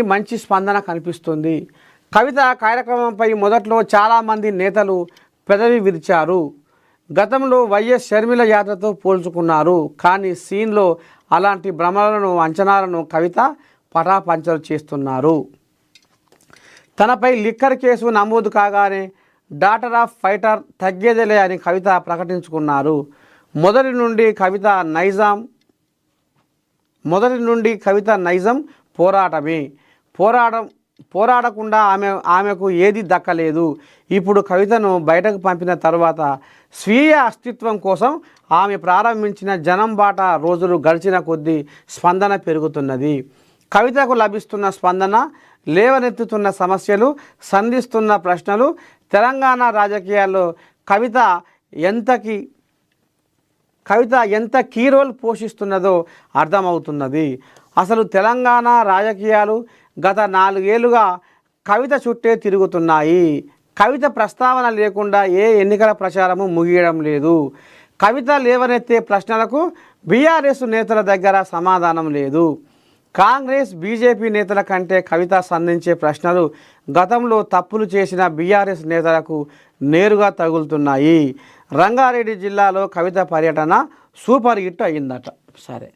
మంచి స్పందన కనిపిస్తుంది. కవిత కార్యక్రమంపై మొదట్లో చాలామంది నేతలు పెదవి విరిచారు. గతంలో వైఎస్ షర్మిల యాత్రతో పోల్చుకున్నారు. కానీ సీన్లో అలాంటి భ్రమలను అంచనాలను కవిత పటాపంచలు చేస్తున్నారు. తనపై లిక్కర్ కేసు నమోదు కాగానే డాటర్ ఆఫ్ ఫైటర్ తగ్గేదేలే అని కవిత ప్రకటించుకున్నారు. మొదటి నుండి కవిత నైజం పోరాటమే. పోరాడకుండా ఆమెకు ఏది దక్కలేదు. ఇప్పుడు కవితను బయటకు పంపిన తర్వాత స్వీయ అస్తిత్వం కోసం ఆమె ప్రారంభించిన జనం బాట రోజులు గడిచిన కొద్దీ స్పందన పెరుగుతున్నది. కవితకు లభిస్తున్న స్పందన, లేవనెత్తుతున్న సమస్యలు, సంధిస్తున్న ప్రశ్నలు తెలంగాణ రాజకీయాల్లో కవిత ఎంత కీ రోల్ పోషిస్తున్నదో అర్థమవుతున్నది. అసలు తెలంగాణ రాజకీయాలు గత 4 ఏళ్లుగా కవిత చుట్టే తిరుగుతున్నాయి. కవిత ప్రస్తావన లేకుండా ఏ ఎన్నికల ప్రచారము ముగియడం లేదు. కవిత లేవనెత్తే ప్రశ్నలకు బీఆర్ఎస్ నేతల దగ్గర సమాధానం లేదు. కాంగ్రెస్, బీజేపీ నేతల కంటే కవిత సంధించే ప్రశ్నలు గతంలో తప్పులు చేసిన బీఆర్ఎస్ నేతలకు నేరుగా తగులుతున్నాయి. రంగారెడ్డి జిల్లాలో కవిత పర్యటన సూపర్ హిట్ అయిందట. సరే.